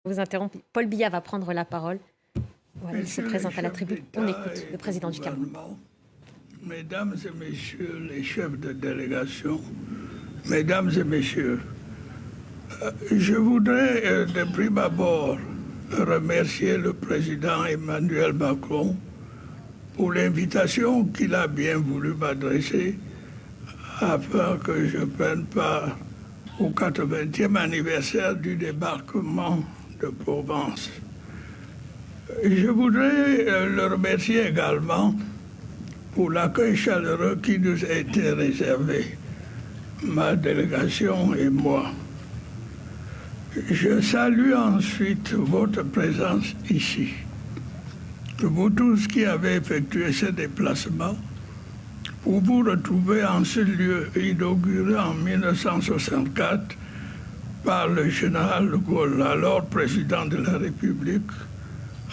Vous interrompre. Paul Biya va prendre la parole. Voilà, il se présente à la tribune. On écoute le président du Cameroun. Mesdames et messieurs les chefs de délégation, mesdames et messieurs, je voudrais de prime abord remercier le président Emmanuel Macron pour l'invitation qu'il a bien voulu m'adresser afin que je prenne part au 80e anniversaire du débarquement de Provence. Je voudrais le remercier également pour l'accueil chaleureux qui nous a été réservé, ma délégation et moi. Je salue ensuite votre présence ici. Vous tous qui avez effectué ce déplacement, pour vous retrouver en ce lieu inauguré en 1964 par le général de Gaulle, alors président de la République,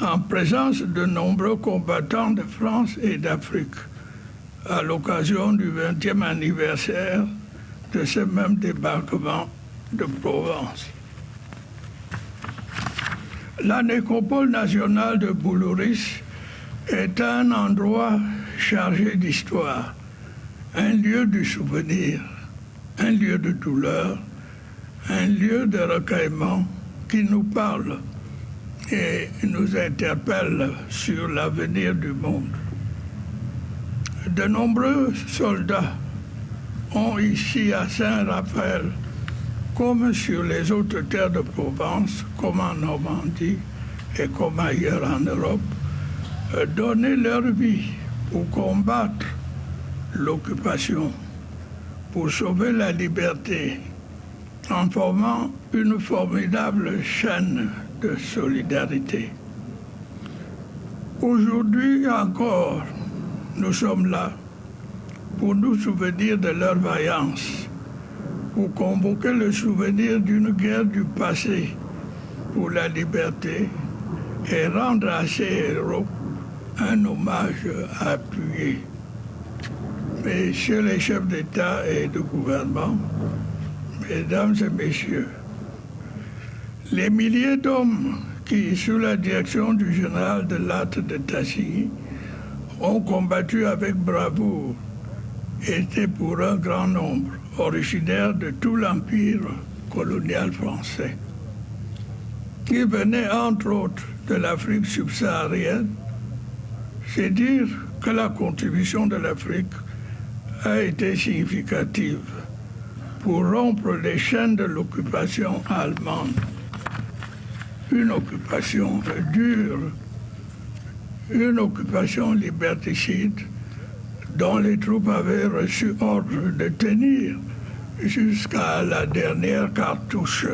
en présence de nombreux combattants de France et d'Afrique, à l'occasion du 20e anniversaire de ce même débarquement de Provence. La nécropole nationale de Boulouris est un endroit chargé d'histoire, un lieu du souvenir, un lieu de douleur, un lieu de recueillement qui nous parle et nous interpelle sur l'avenir du monde. De nombreux soldats ont ici à Saint-Raphaël, comme sur les autres terres de Provence, comme en Normandie et comme ailleurs en Europe, donné leur vie pour combattre l'occupation, pour sauver la liberté, en formant une formidable chaîne de solidarité. Aujourd'hui encore, nous sommes là pour nous souvenir de leur vaillance, pour convoquer le souvenir d'une guerre du passé pour la liberté et rendre à ces héros un hommage appuyé. Messieurs les chefs d'État et de gouvernement, mesdames et messieurs, les milliers d'hommes qui, sous la direction du général de Lattre de Tassigny, ont combattu avec bravoure étaient pour un grand nombre originaires de tout l'empire colonial français, qui venaient entre autres de l'Afrique subsaharienne. C'est dire que la contribution de l'Afrique a été significative pour rompre les chaînes de l'occupation allemande. Une occupation dure, une occupation liberticide dont les troupes avaient reçu ordre de tenir jusqu'à la dernière cartouche.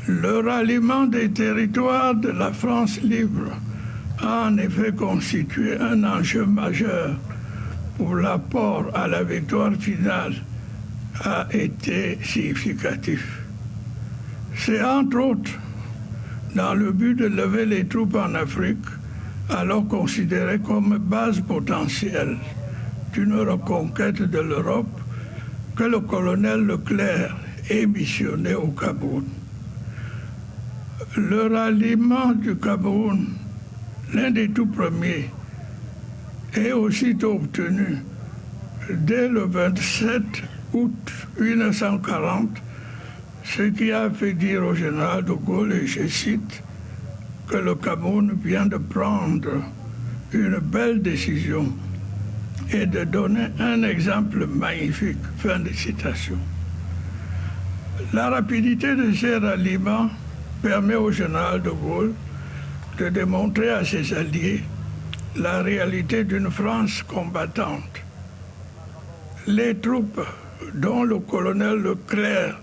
Le ralliement des territoires de la France libre a en effet constitué un enjeu majeur pour l'apport à la victoire finale a été significatif. C'est entre autres dans le but de lever les troupes en Afrique, alors considérée comme base potentielle d'une reconquête de l'Europe, que le colonel Leclerc est missionné au Cameroun. Le ralliement du Cameroun, l'un des tout premiers, est aussitôt obtenu dès le 27 août 1940, ce qui a fait dire au général de Gaulle, et je cite, que le Cameroun vient de prendre une belle décision et de donner un exemple magnifique. Fin de citation. La rapidité de ces ralliements permet au général de Gaulle de démontrer à ses alliés la réalité d'une France combattante. Les troupes dont le colonel Leclerc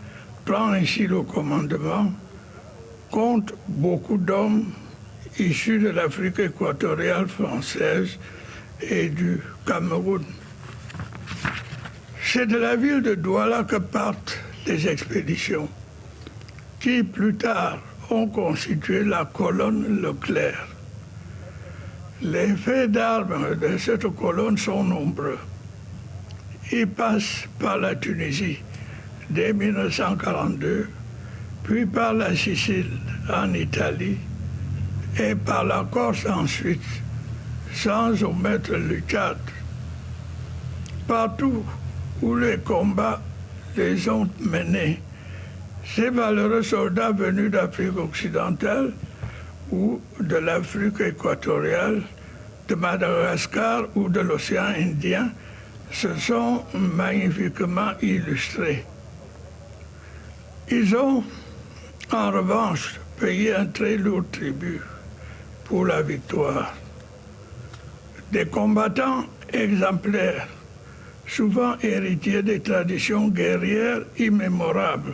prend ainsi le commandement comptent beaucoup d'hommes issus de l'Afrique équatoriale française et du Cameroun. C'est de la ville de Douala que partent les expéditions, qui plus tard ont constitué la colonne Leclerc. Les faits d'armes de cette colonne sont nombreux. Ils passent par la Tunisie dès 1942 puis par la Sicile en Italie et par la Corse ensuite, sans omettre le Tchad. Partout où les combats les ont menés, ces valeureux soldats venus d'Afrique occidentale ou de l'Afrique équatoriale, de Madagascar ou de l'océan Indien se sont magnifiquement illustrés. Ils ont, en revanche, payé un très lourd tribut pour la victoire. Des combattants exemplaires, souvent héritiers des traditions guerrières immémorables,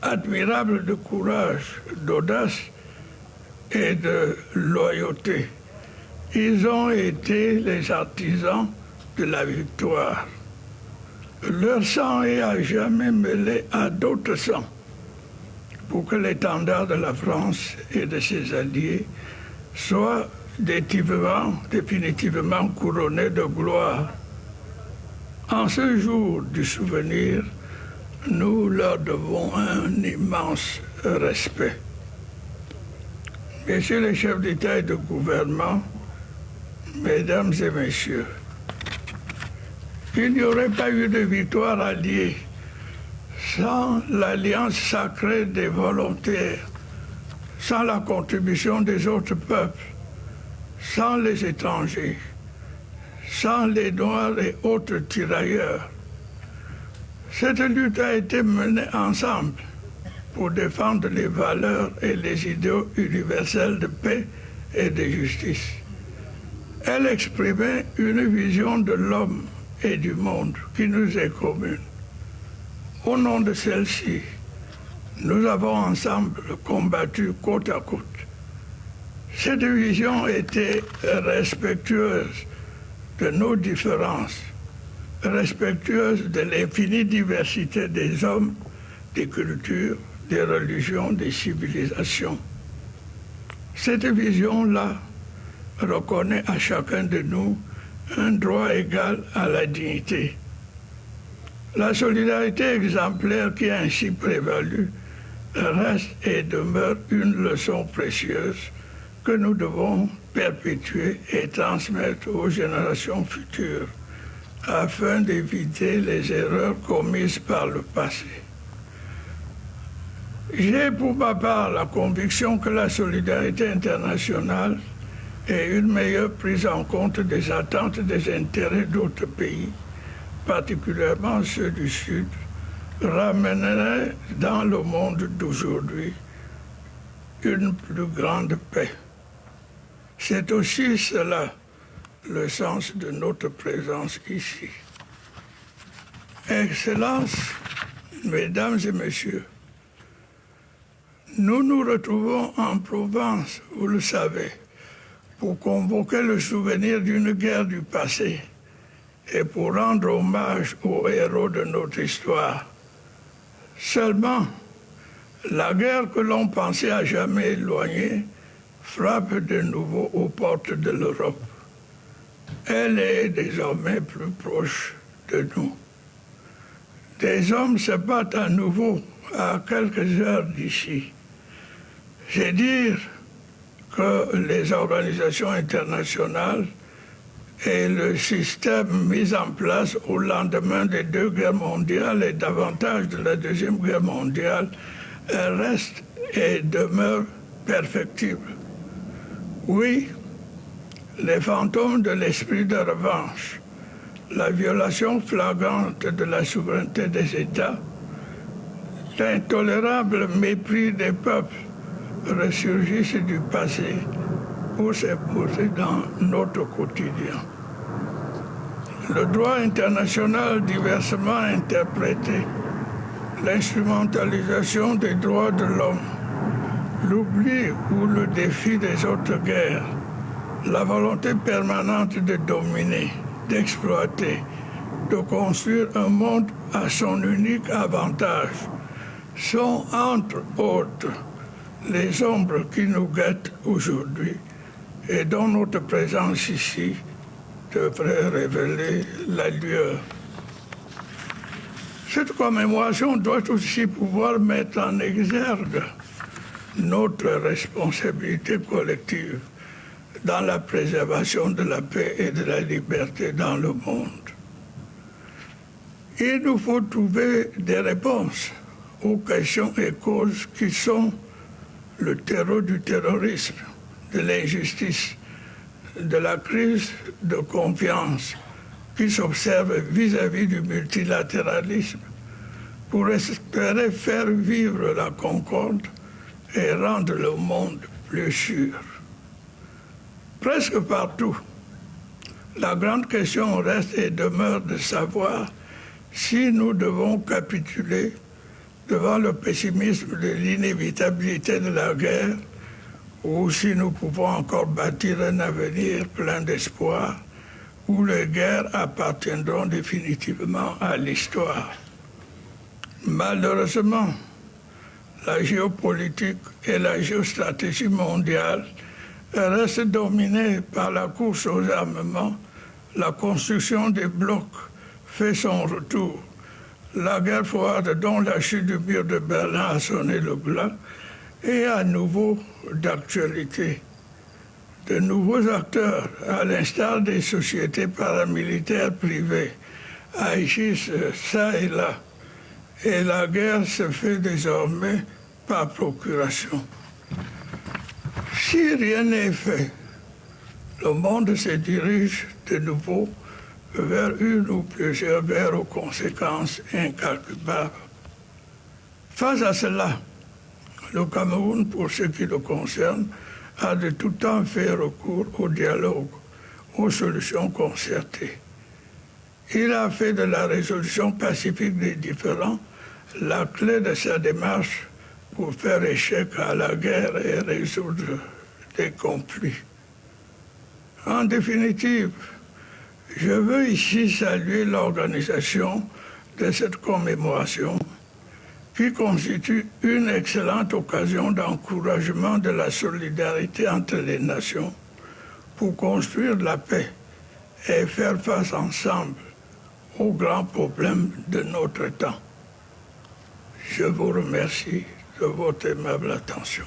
admirables de courage, d'audace et de loyauté. Ils ont été les artisans de la victoire. Leur sang est à jamais mêlé à d'autres sangs pour que l'étendard de la France et de ses alliés soit définitivement couronné de gloire. En ce jour du souvenir, nous leur devons un immense respect. Messieurs les chefs d'État et de gouvernement, Mesdames et Messieurs, il n'y aurait pas eu de victoire alliée sans l'alliance sacrée des volontaires, sans la contribution des autres peuples, sans les étrangers, sans les Noirs et autres tirailleurs. Cette lutte a été menée ensemble pour défendre les valeurs et les idéaux universels de paix et de justice. Elle exprimait une vision de l'homme et du monde qui nous est commune. Au nom de celle-ci, nous avons ensemble combattu côte à côte. Cette vision était respectueuse de nos différences, respectueuse de l'infinie diversité des hommes, des cultures, des religions, des civilisations. Cette vision-là reconnaît à chacun de nous un droit égal à la dignité. La solidarité exemplaire qui a ainsi prévalu reste et demeure une leçon précieuse que nous devons perpétuer et transmettre aux générations futures afin d'éviter les erreurs commises par le passé. J'ai pour ma part la conviction que la solidarité internationale et une meilleure prise en compte des attentes et des intérêts d'autres pays, particulièrement ceux du Sud, ramènerait dans le monde d'aujourd'hui une plus grande paix. C'est aussi cela le sens de notre présence ici. Excellences, Mesdames et Messieurs, nous nous retrouvons en Provence, vous le savez, pour convoquer le souvenir d'une guerre du passé et pour rendre hommage aux héros de notre histoire. Seulement, la guerre que l'on pensait à jamais éloignée frappe de nouveau aux portes de l'Europe. Elle est désormais plus proche de nous. Des hommes se battent à nouveau à quelques heures d'ici. C'est dire que les organisations internationales et le système mis en place au lendemain des deux guerres mondiales et davantage de la Deuxième Guerre mondiale restent et demeurent perfectibles. Oui, les fantômes de l'esprit de revanche, la violation flagrante de la souveraineté des États, l'intolérable mépris des peuples ressurgissent du passé pour s'imposer dans notre quotidien. Le droit international diversement interprété, l'instrumentalisation des droits de l'homme, l'oubli ou le défi des autres guerres, la volonté permanente de dominer, d'exploiter, de construire un monde à son unique avantage, sont entre autres les ombres qui nous guettent aujourd'hui et dont notre présence ici devrait révéler la lueur. Cette commémoration doit aussi pouvoir mettre en exergue notre responsabilité collective dans la préservation de la paix et de la liberté dans le monde. Il nous faut trouver des réponses aux questions et causes qui sont le terreau du terrorisme, de l'injustice, de la crise de confiance qui s'observe vis-à-vis du multilatéralisme pour espérer faire vivre la concorde et rendre le monde plus sûr. Presque partout, la grande question reste et demeure de savoir si nous devons capituler devant le pessimisme de l'inévitabilité de la guerre ou si nous pouvons encore bâtir un avenir plein d'espoir où les guerres appartiendront définitivement à l'histoire. Malheureusement, la géopolitique et la géostratégie mondiale restent dominées par la course aux armements, la construction des blocs fait son retour. La guerre froide dont la chute du mur de Berlin a sonné le glas est à nouveau d'actualité. De nouveaux acteurs, à l'instar des sociétés paramilitaires privées, agissent ça et là. Et la guerre se fait désormais par procuration. Si rien n'est fait, le monde se dirige de nouveau vers une ou plusieurs guerres aux conséquences incalculables. Face à cela, le Cameroun, pour ce qui le concerne, a de tout temps fait recours au dialogue, aux solutions concertées. Il a fait de la résolution pacifique des différends la clé de sa démarche pour faire échec à la guerre et résoudre des conflits. En définitive, je veux ici saluer l'organisation de cette commémoration qui constitue une excellente occasion d'encouragement de la solidarité entre les nations pour construire la paix et faire face ensemble aux grands problèmes de notre temps. Je vous remercie de votre aimable attention.